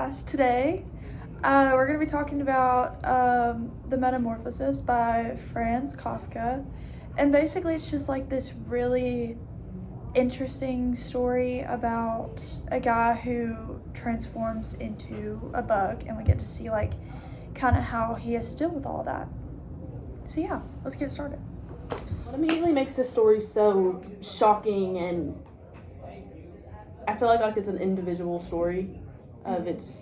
podcast today. We're going to be talking about The Metamorphosis by Franz Kafka. And basically, it's just like this really interesting story about a guy who transforms into a bug, and we get to see like kind of how he has to deal with all that. So yeah, let's get started. What immediately makes this story so shocking, and I feel like it's an individual story of it's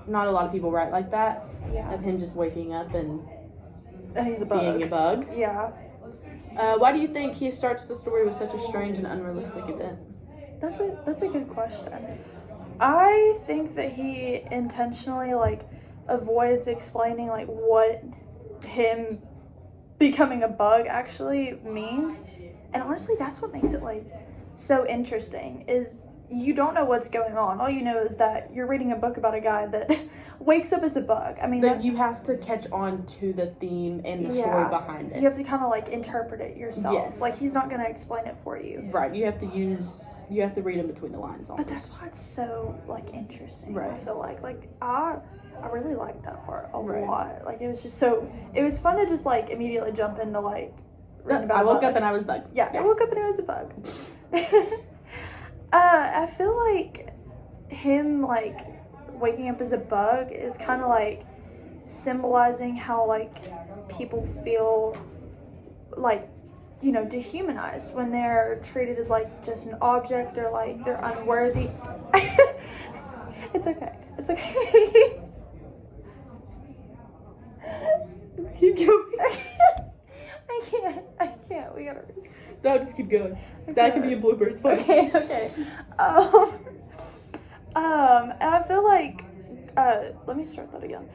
not a lot of people write like that. Yeah. Of him just waking up and he's a bug. being a bug. Yeah. Why do you think he starts the story with such a strange and unrealistic event? That's a good question. I think that he intentionally avoids explaining what him becoming a bug actually means. And honestly, that's what makes it so interesting is you don't know what's going on. All you know is that you're reading a book about a guy that wakes up as a bug. I mean, but you have to catch on to the theme and the story behind it. You have to kind of interpret it yourself. Yes. He's not going to explain it for you. Right. You have to read in between the lines almost. But that's why it's so interesting. Right. I feel I really liked that part a Right. lot. It was just it was fun to just immediately jump into reading about I a woke bug. up and I was bug. Yeah, I woke up and it was a bug. I feel like him waking up as a bug is kind of symbolizing how people feel dehumanized when they're treated as just an object or they're unworthy. It's okay. Keep going. I can't. We gotta restart. No, just keep going. Okay. That can be a blooper. It's fine. Okay. And I feel let me start that again.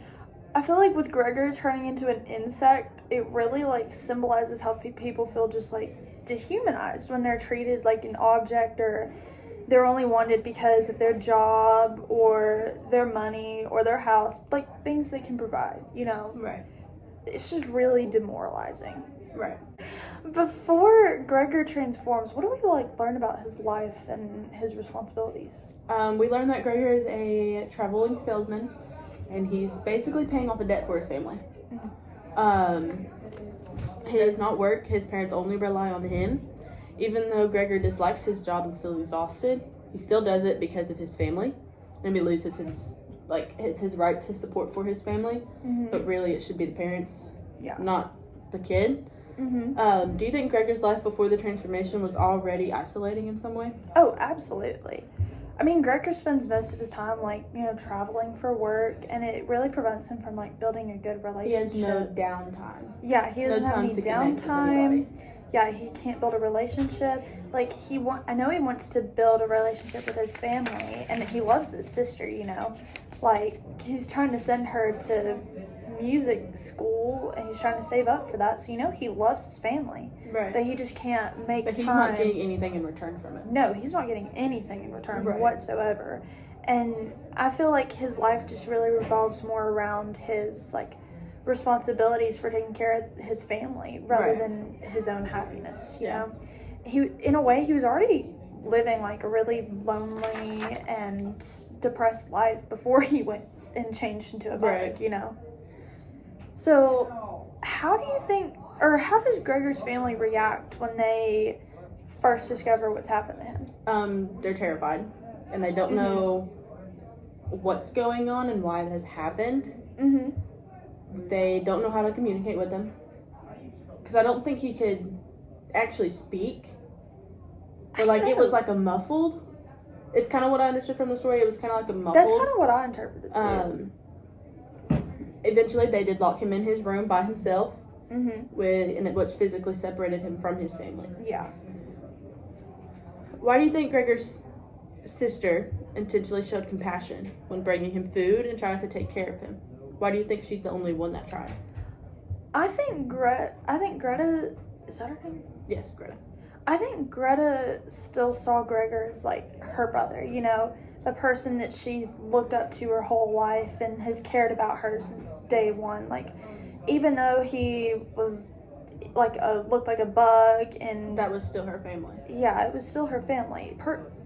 I feel with Gregor turning into an insect, it really symbolizes how people feel just dehumanized when they're treated like an object, or they're only wanted because of their job or their money or their house, things they can provide, Right. It's just really demoralizing. Right. Before Gregor transforms, what do we learn about his life and his responsibilities? We learned that Gregor is a traveling salesman, and he's basically paying off a debt for his family. He does not work. His parents only rely on him. Even though Gregor dislikes his job and feels exhausted, he still does it because of his family. And believes it's his right to support for his family. Mm-hmm. But really, it should be the parents, Yeah. not the kid. Mm-hmm. Do you think Gregor's life before the transformation was already isolating in some way? Oh, absolutely. I mean, Gregor spends most of his time, traveling for work, and it really prevents him from, He building a good relationship. has no downtime. Yeah, he doesn't have time any to connect with downtime. anybody. Yeah, he can't build a relationship. I know he wants to build a relationship with his family, and he loves his sister, he's trying to send her to music school, and he's trying to save up for that, so he loves his family. Right. But he just can't make But time. he's not getting anything in return from it. No, he's not getting anything in return Right. whatsoever. And I feel his life just really revolves more around his responsibilities for taking care of his family rather Right. than his own happiness, you Yeah. know? In a way, he was already living a really lonely and depressed life before he went and changed into a bug, Right. So, how does Gregor's family react when they first discover what's happened to him? They're terrified, and they don't know what's going on and why it has happened. Mm-hmm. They don't know how to communicate with him, because I don't think he could actually speak. Or it was a muffled. It's kind of what I understood from the story. It was kind of a muffled. That's kind of what I interpreted too. Eventually, they did lock him in his room by himself, Mm-hmm. which physically separated him from his family. Yeah. Why do you think Gregor's sister intentionally showed compassion when bringing him food and tries to take care of him? Why do you think she's the only one that tried? I think Greta, is that her name? Yes, Greta. I think Greta still saw Gregor as her brother, the person that she's looked up to her whole life and has cared about her since day one. Even though he was looked like a bug, and That was still her family. yeah, it was still her family.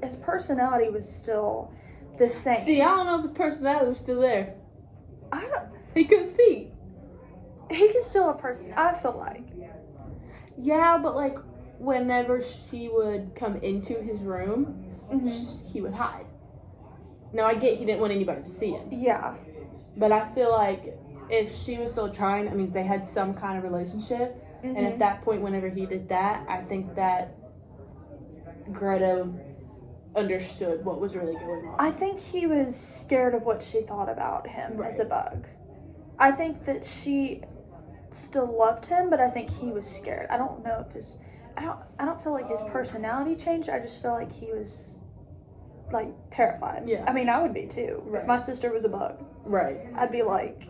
His personality was still the same. See, I don't know if his personality was still there. I don't. He couldn't speak. He can still a person. I feel like. Yeah, but like whenever she would come into his room, he would hide. Now I get he didn't want anybody to see him. Yeah. But I feel like if she was still trying, that means they had some kind of relationship. And at that point, whenever he did that, I think that Greta understood what was really going on. I think he was scared of what she thought about him as a bug. I think that she still loved him, but I think he was scared. I don't know if his... I don't feel like his personality changed. I just feel like he was, like, terrified. Yeah. I mean, I would be, too. Right. If my sister was a bug. Right. I'd be like,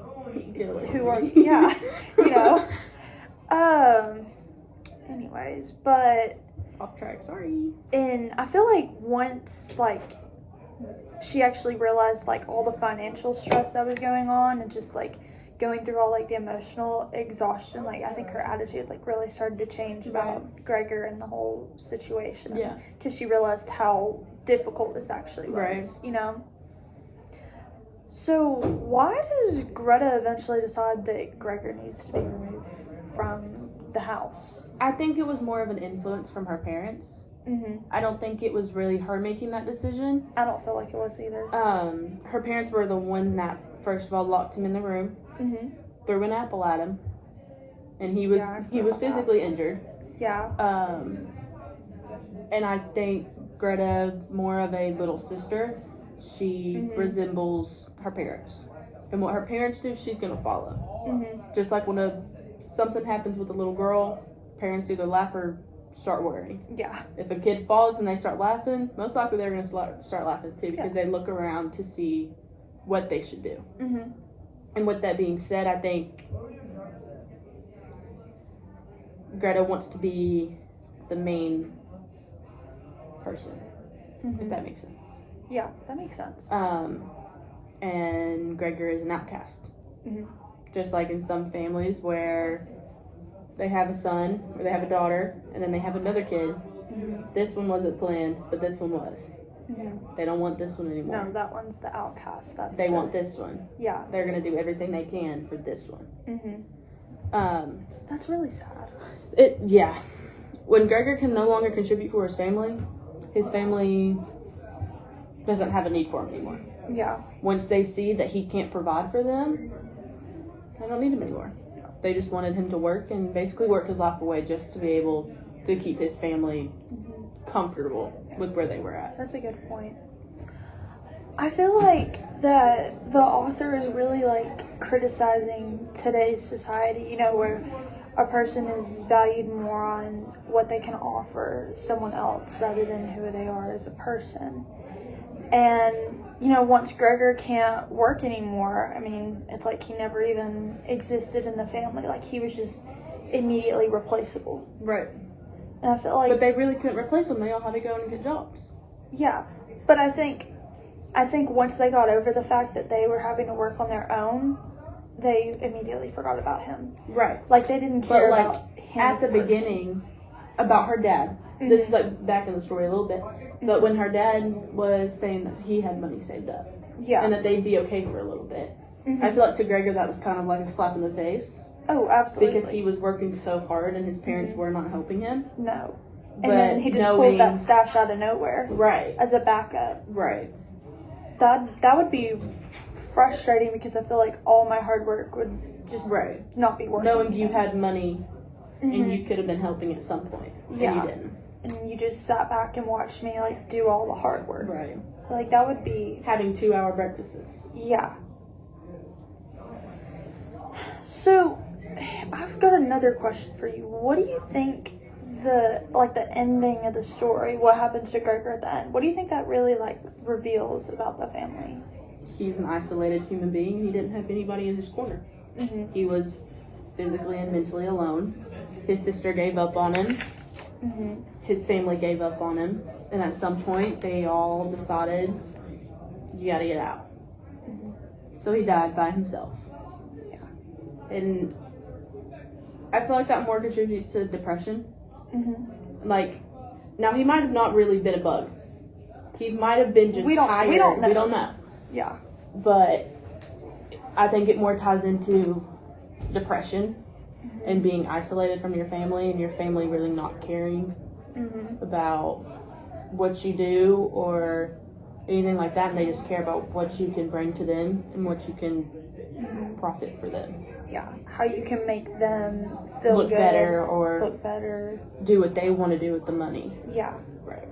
Get away who from are me. you? Yeah. You know? Anyways, but... Off track, sorry. And I feel like once, like, she actually realized, like, all the financial stress that was going on and just, like, going through all, like, the emotional exhaustion, like, I think her attitude, like, really started to change about Gregor and the whole situation. Yeah. Because she realized how difficult this actually was, Right. you know? So, why does Greta eventually decide that Gregor needs to be removed from the house? I think it was more of an influence from her parents. I don't think it was really her making that decision. I don't feel like it was either. Her parents were the one that, first of all, locked him in the room, threw an apple at him, and he was physically injured. Yeah. And I think Greta, more of a little sister, she resembles her parents. And what her parents do, she's going to follow. Just like when something happens with a little girl, parents either laugh or start worrying. Yeah. If a kid falls and they start laughing, most likely they're going to start laughing too, because they look around to see what they should do. And with that being said, I think Greta wants to be the main person, if that makes sense. Yeah, that makes sense. And Gregor is an outcast. Just like in some families where they have a son or they have a daughter and then they have another kid. This one wasn't planned, but this one was. They don't want this one anymore. No, that one's the outcast. They want this one. Yeah. They're going to do everything they can for this one. That's really sad. Yeah. When Gregor can no longer contribute for his family doesn't have a need for him anymore. Yeah. Once they see that he can't provide for them, they don't need him anymore. They just wanted him to work and basically work his life away just to be able to keep his family comfortable with where they were at. That's a good point. I feel like that the author is really like criticizing today's society, you know, where a person is valued more on what they can offer someone else rather than who they are as a person. And, you know, once Gregor can't work anymore, I mean, it's like he never even existed in the family. Like, he was just immediately replaceable. Right. And I feel like... But they really couldn't replace them. They all had to go and get jobs. Yeah. But I think once they got over the fact that they were having to work on their own, they immediately forgot about him. Right. Like, they didn't care but, like, about him at as the a person. beginning, about her dad. This is, like, back in the story a little bit. But when her dad was saying that he had money saved up. Yeah. And that they'd be okay for a little bit. I feel like to Gregor that was kind of like a slap in the face. Oh, absolutely. Because he was working so hard and his parents were not helping him. No. But And then he just pulls that stash out of nowhere. Right. As a backup. Right. That would be frustrating because I feel like all my hard work would just not be worth it. Knowing you had money and you could have been helping at some point. Yeah. And you didn't. And you just sat back and watched me, like, do all the hard work. Right. Like, that would be... Having 2-hour breakfasts. Yeah. So, I've got another question for you. What do you think the ending of the story, what happens to Gregor at the end, what do you think that really, like, reveals about the family? He's an isolated human being. He didn't have anybody in his corner. He was physically and mentally alone. His sister gave up on him. His family gave up on him. And at some point, they all decided, you gotta get out. So he died by himself. Yeah. And I feel like that more contributes to depression. Like, now he might have not really been a bug. He might have been just tired. We don't know. We don't know. Yeah. But I think it more ties into depression and being isolated from your family and your family really not caring about what you do or anything like that, and they just care about what you can bring to them and what you can profit for them. Yeah, how you can make them feel Look good, better or look better, do what they want to do with the money. Yeah. Right.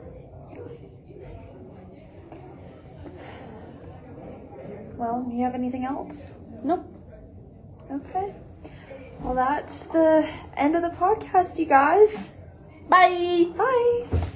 Well, you have anything else? Nope. Okay. Well, that's the end of the podcast, you guys. Bye. Bye.